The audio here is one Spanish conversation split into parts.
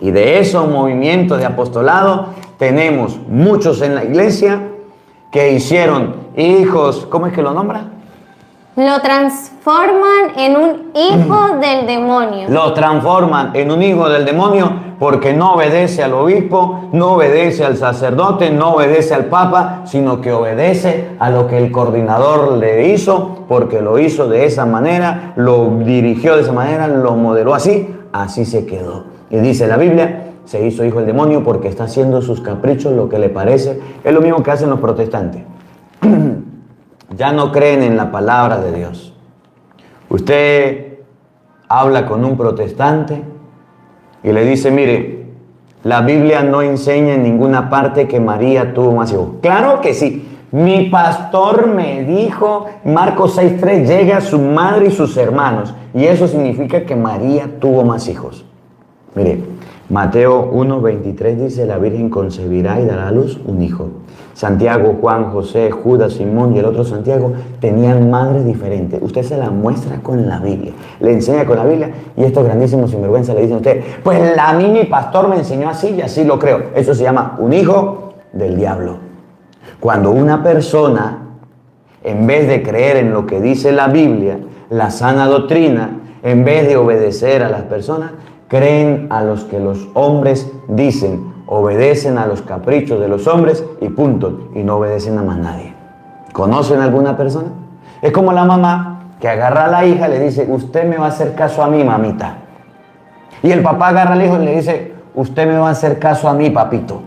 Y de esos movimientos de apostolado tenemos muchos en la iglesia que hicieron hijos, ¿cómo es que lo nombra? Lo transforman en un hijo del demonio. Lo transforman en un hijo del demonio porque no obedece al obispo, no obedece al sacerdote, no obedece al papa, sino que obedece a lo que el coordinador le hizo, porque lo hizo de esa manera, lo dirigió de esa manera, lo modeló así, así se quedó. Y dice la Biblia, se hizo hijo del demonio porque está haciendo sus caprichos, lo que le parece. Es lo mismo que hacen los protestantes. Ya no creen en la palabra de Dios. Usted habla con un protestante y le dice, mire, la Biblia no enseña en ninguna parte que María tuvo más hijos. Claro que sí. Mi pastor me dijo, Marcos 6:3, llega su madre y sus hermanos. Y eso significa que María tuvo más hijos. Mire, Mateo 1:23 dice, la Virgen concebirá y dará a luz un hijo. Santiago, Juan, José, Judas, Simón y el otro Santiago tenían madres diferentes. Usted se la muestra con la Biblia, le enseña con la Biblia y estos grandísimos sinvergüenza le dicen a usted, pues a mí mi pastor me enseñó así y así lo creo. Eso se llama un hijo del diablo. Cuando una persona, en vez de creer en lo que dice la Biblia, la sana doctrina, en vez de obedecer a las personas, creen a los que los hombres dicen, obedecen a los caprichos de los hombres y punto, y no obedecen a más nadie. ¿Conocen a alguna persona? Es como la mamá que agarra a la hija y le dice, usted me va a hacer caso a mí, mamita. Y el papá agarra al hijo y le dice, usted me va a hacer caso a mí, papito.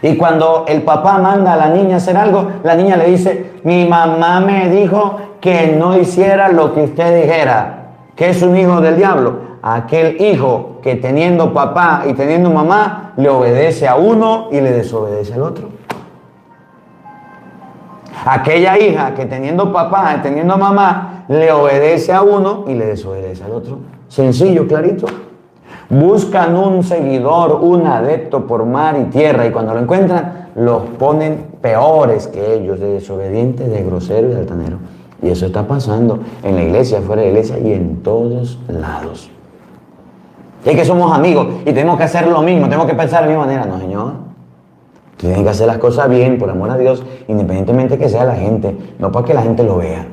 Y cuando el papá manda a la niña a hacer algo, la niña le dice, mi mamá me dijo que no hiciera lo que usted dijera, que es un hijo del diablo. Aquel hijo que teniendo papá y teniendo mamá le obedece a uno y le desobedece al otro. Aquella hija que teniendo papá y teniendo mamá le obedece a uno y le desobedece al otro. Sencillo, clarito. Buscan un seguidor, un adepto por mar y tierra y cuando lo encuentran los ponen peores que ellos, de desobedientes, de groseros y de altaneros. Y eso está pasando en la iglesia, fuera de la iglesia y en todos lados. Es que somos amigos y tenemos que hacer lo mismo, tenemos que pensar de la misma manera. No, señor. Tienen que hacer las cosas bien, por amor a Dios, independientemente que sea la gente, no para que la gente lo vea.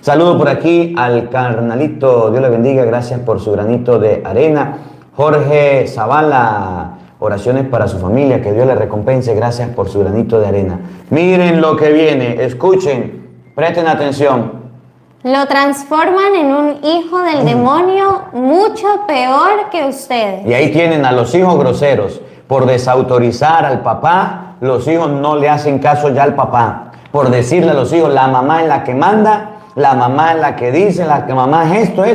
Saludo por aquí al carnalito, Dios le bendiga, gracias por su granito de arena. Jorge Zavala, oraciones para su familia, que Dios le recompense, gracias por su granito de arena. Miren lo que viene, escuchen, presten atención. Lo transforman en un hijo del demonio mucho peor que ustedes. Y ahí tienen a los hijos groseros. Por desautorizar al papá, los hijos no le hacen caso ya al papá. Por decirle a los hijos, la mamá es la que manda, la mamá es la que dice, la que mamá es esto.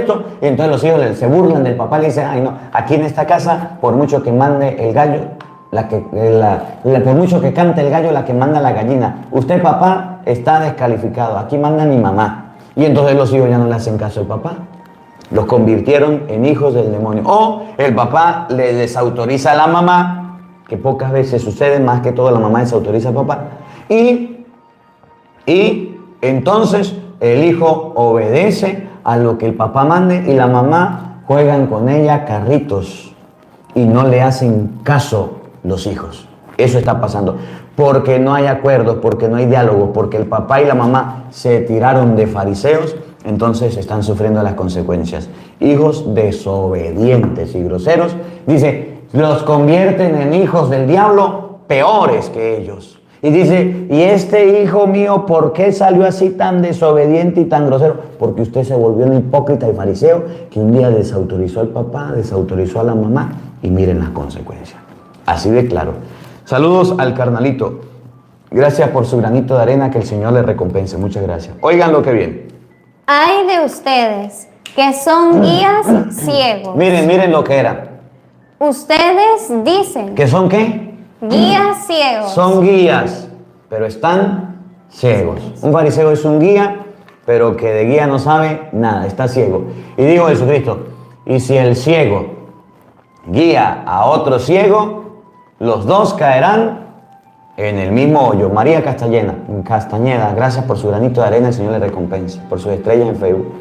Y entonces los hijos se burlan del papá y le dicen, ay no, aquí en esta casa, por mucho que mande el gallo, por mucho que cante el gallo, la que manda la gallina. Usted, papá, está descalificado. Aquí manda mi mamá. Y entonces los hijos ya no le hacen caso al papá. Los convirtieron en hijos del demonio. O el papá le desautoriza a la mamá, que pocas veces sucede, más que todo la mamá desautoriza al papá. Y entonces el hijo obedece a lo que el papá mande y la mamá juegan con ella carritos y no le hacen caso los hijos. Eso está pasando. Porque no hay acuerdos, porque no hay diálogos, porque el papá y la mamá se tiraron de fariseos, entonces están sufriendo las consecuencias. Hijos desobedientes y groseros, dice, los convierten en hijos del diablo peores que ellos. Y dice, y este hijo mío, ¿por qué salió así tan desobediente y tan grosero? Porque usted se volvió un hipócrita y fariseo que un día desautorizó al papá, desautorizó a la mamá y miren las consecuencias. Así de claro. Saludos al carnalito. Gracias por su granito de arena, que el Señor le recompense. Muchas gracias. Oigan lo que viene. Ay de ustedes, que son guías ciegos. Miren lo que era. Ustedes dicen. ¿Que son qué? Guías ciegos. Son guías, pero están ciegos. Un fariseo es un guía, pero que de guía no sabe nada, está ciego. Y dijo Jesucristo, y si el ciego guía a otro ciego, los dos caerán en el mismo hoyo. María Castañeda, gracias por su granito de arena, el Señor le recompensa, por sus estrellas en Facebook.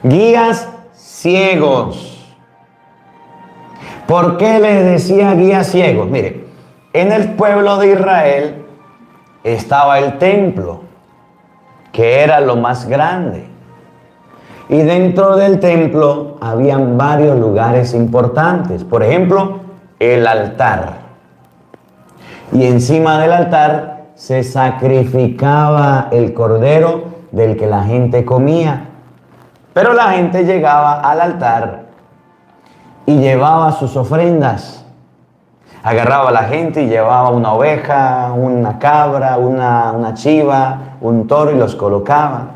Guías ciegos. ¿Por qué les decía guías ciegos? Mire, en el pueblo de Israel estaba el templo, que era lo más grande. Y dentro del templo habían varios lugares importantes. Por ejemplo, el altar. Y encima del altar se sacrificaba el cordero del que la gente comía. Pero la gente llegaba al altar y llevaba sus ofrendas. Agarraba a la gente y llevaba una oveja, una cabra, una chiva, un toro y los colocaba.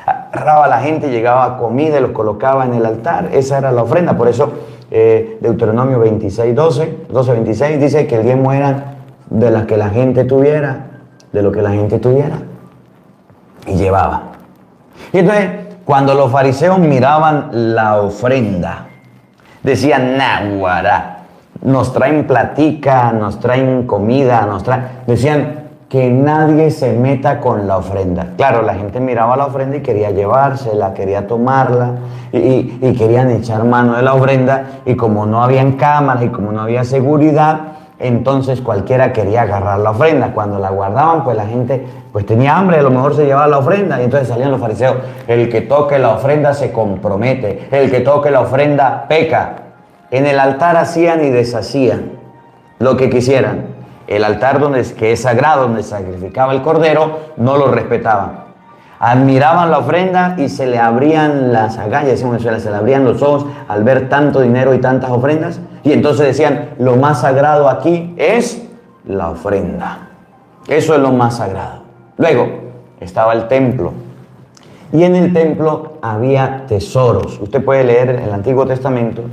Agarraba a la gente y llegaba comida y los colocaba en el altar. Esa era la ofrenda. Por eso Deuteronomio 12:26 dice que el diezmo era de las que la gente tuviera, de lo que la gente tuviera. Y llevaba. Y entonces, cuando los fariseos miraban la ofrenda, decían, náguara, nos traen platica, nos traen comida, decían que nadie se meta con la ofrenda. Claro, la gente miraba la ofrenda y quería llevársela, quería tomarla y querían echar mano de la ofrenda, y como no habían cámaras y como no había seguridad, entonces cualquiera quería agarrar la ofrenda. Cuando la guardaban, pues la gente pues tenía hambre, a lo mejor se llevaba la ofrenda, y entonces salían los fariseos: el que toque la ofrenda se compromete, el que toque la ofrenda peca. En el altar hacían y deshacían lo que quisieran. El altar que es sagrado, donde se sacrificaba el cordero, no lo respetaban. Admiraban la ofrenda y se le abrían las agallas, decimos en Venezuela, se le abrían los ojos al ver tanto dinero y tantas ofrendas. Y entonces decían, lo más sagrado aquí es la ofrenda. Eso es lo más sagrado. Luego estaba el templo. Y en el templo había tesoros. Usted puede leer en el Antiguo Testamento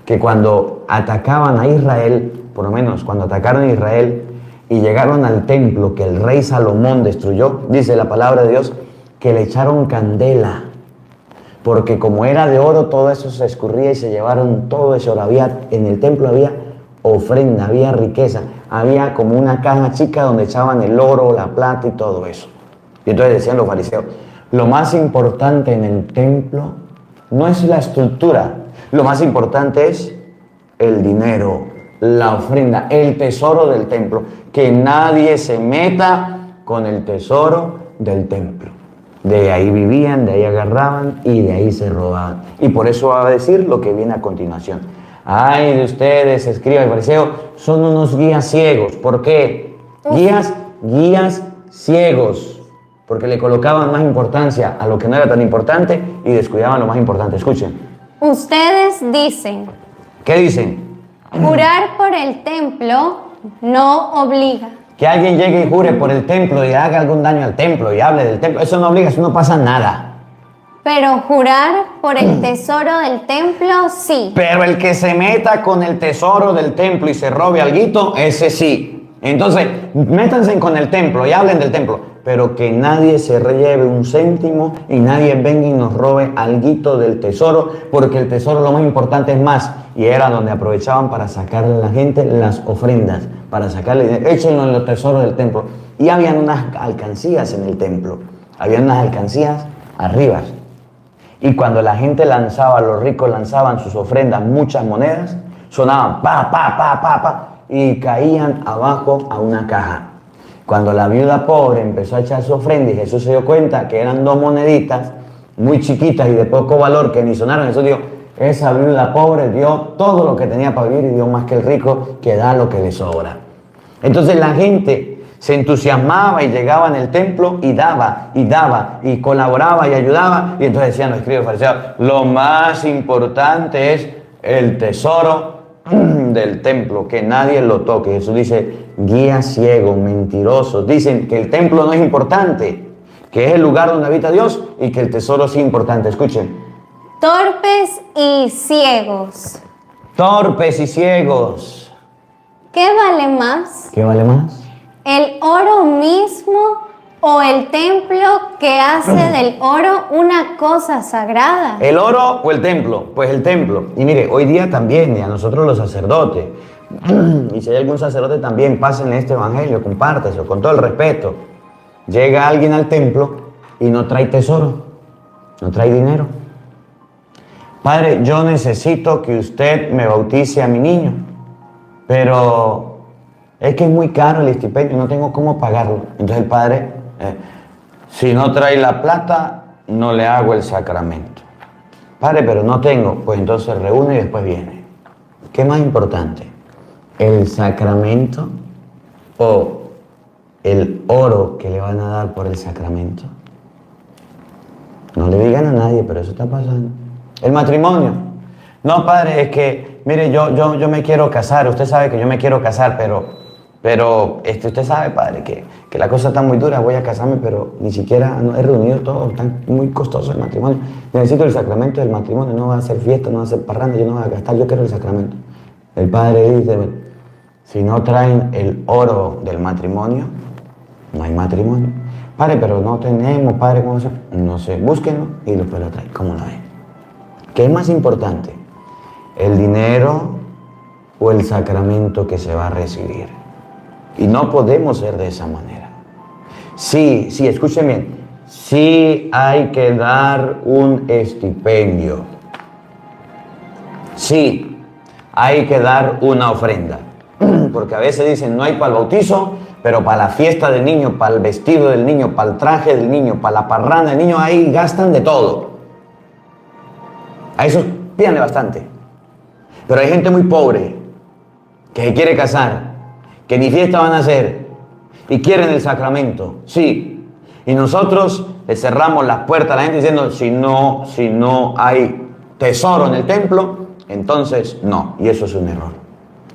que cuando atacaban a Israel, por lo menos cuando atacaron a Israel y llegaron al templo que el rey Salomón destruyó, dice la palabra de Dios, que le echaron candela, porque como era de oro, todo eso se escurría y se llevaron todo ese oro. En el templo había ofrenda, había riqueza, había como una caja chica donde echaban el oro, la plata y todo eso. Y entonces decían los fariseos, lo más importante en el templo no es la estructura, lo más importante es el dinero, la ofrenda, el tesoro del templo. Que nadie se meta con el tesoro del templo. De ahí vivían, de ahí agarraban y de ahí se robaban. Y por eso va a decir lo que viene a continuación. Ay de ustedes, escribas y fariseos, son unos guías ciegos. ¿Por qué? Guías ciegos. Porque le colocaban más importancia a lo que no era tan importante y descuidaban lo más importante. Escuchen. Ustedes dicen. ¿Qué dicen? Jurar por el templo no obliga. Que alguien llegue y jure por el templo y haga algún daño al templo y hable del templo, eso no obliga, eso no pasa nada. Pero jurar por el tesoro del templo, sí. Pero el que se meta con el tesoro del templo y se robe alguito, ese sí. Entonces, métanse con el templo y hablen del templo, pero que nadie se lleve un céntimo y nadie venga y nos robe alguito del tesoro, porque el tesoro lo más importante es más. Y era donde aprovechaban para sacarle a la gente las ofrendas, para sacarle dinero. Échenlo en los tesoros del templo. Y habían unas alcancías en el templo, habían unas alcancías arriba. Y cuando la gente lanzaba, los ricos lanzaban sus ofrendas, muchas monedas, sonaban pa, pa, pa, pa, pa, y caían abajo a una caja. Cuando la viuda pobre empezó a echar su ofrenda y Jesús se dio cuenta que eran 2 moneditas muy chiquitas y de poco valor que ni sonaron, Jesús dijo, esa viuda pobre dio todo lo que tenía para vivir y dio más que el rico que da lo que le sobra. Entonces la gente se entusiasmaba y llegaba en el templo y daba y colaboraba y ayudaba, y entonces decían los escribas y fariseos, lo más importante es el tesoro del templo, que nadie lo toque. Jesús dice, guías ciegos, mentirosos, dicen que el templo no es importante, que es el lugar donde habita Dios y que el tesoro sí es importante. Escuchen. Torpes y ciegos. Torpes y ciegos. ¿Qué vale más? ¿Qué vale más? ¿El oro mismo o el templo que hace del oro una cosa sagrada? ¿El oro o el templo? Pues el templo. Y mire, hoy día también, y a nosotros los sacerdotes, y si hay algún sacerdote también, pásenle este evangelio, compárteselo con todo el respeto. Llega alguien al templo y no trae tesoro, no trae dinero. Padre, yo necesito que usted me bautice a mi niño, pero es que es muy caro el estipendio, no tengo cómo pagarlo. Entonces el padre, si no trae la plata, no le hago el sacramento. Padre, pero no tengo, pues entonces reúne y después viene. ¿Qué más importante? ¿El sacramento o el oro que le van a dar por el sacramento? No le digan a nadie, pero eso está pasando. El matrimonio. No, padre, es que, mire, yo me quiero casar. Usted sabe que yo me quiero casar, pero usted sabe, padre, que la cosa está muy dura. Voy a casarme, pero ni siquiera no he reunido todo. Está muy costoso el matrimonio. Necesito el sacramento del matrimonio. No va a hacer fiesta, no va a hacer parranda, yo no voy a gastar. Yo quiero el sacramento. El padre dice, si no traen el oro del matrimonio, no hay matrimonio. Padre, pero no tenemos, padre, ¿cómo se? No sé, búsquenlo y después lo traen. ¿Cómo lo ven? ¿Qué es más importante? ¿El dinero o el sacramento que se va a recibir? Y no podemos ser de esa manera. Sí, escuchen bien. Sí hay que dar un estipendio. Sí, hay que dar una ofrenda. Porque a veces dicen, no hay para el bautizo, pero para la fiesta del niño, para el vestido del niño, para el traje del niño, para la parranda del niño, ahí gastan de todo. A eso pídanle bastante. Pero hay gente muy pobre que se quiere casar, que ni fiesta van a hacer y quieren el sacramento. Sí. Y nosotros le cerramos las puertas a la gente diciendo, si no hay tesoro en el templo, entonces no. Y eso es un error.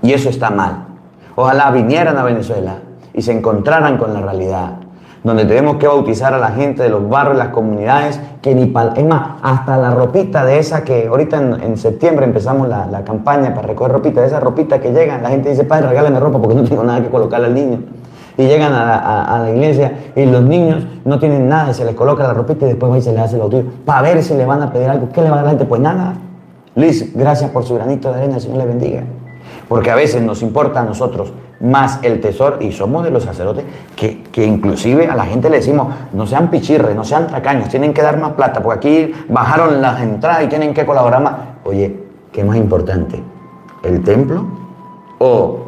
Y eso está mal. Ojalá vinieran a Venezuela y se encontraran con la realidad, donde tenemos que bautizar a la gente de los barrios, las comunidades, que ni para... Es más, hasta la ropita de esa que ahorita en septiembre empezamos la campaña para recoger ropita, de esa ropita que llegan, la gente dice, padre, regálame ropa porque no tengo nada que colocarle al niño. Y llegan a la iglesia y los niños no tienen nada y se les coloca la ropita y después va y se les hace el bautizo para ver si le van a pedir algo. ¿Qué le va a dar la gente? Pues nada. Luis, gracias por su granito de arena, el Señor le bendiga. Porque a veces nos importa a nosotros más el tesoro, y somos de los sacerdotes que inclusive a la gente le decimos, no sean pichirres, no sean tacaños, tienen que dar más plata, porque aquí bajaron las entradas y tienen que colaborar más. Oye, ¿qué más importante? ¿El templo o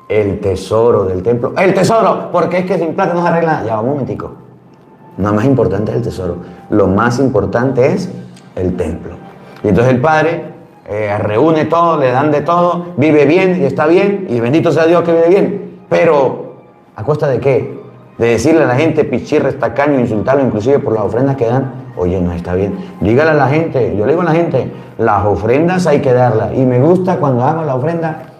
el tesoro del templo? ¡El tesoro! Porque es que sin plata no se arregla. Ya, un momentico. No más importante es el tesoro. Lo más importante es el templo. Y entonces el padre reúne todo, le dan de todo, vive bien y está bien, y bendito sea Dios que vive bien. Pero, ¿a costa de qué? De decirle a la gente pichirres, tacaño, insultarlo inclusive por las ofrendas que dan. Oye, no está bien. Dígale a la gente, yo le digo a la gente, las ofrendas hay que darlas. Y me gusta cuando hago la ofrenda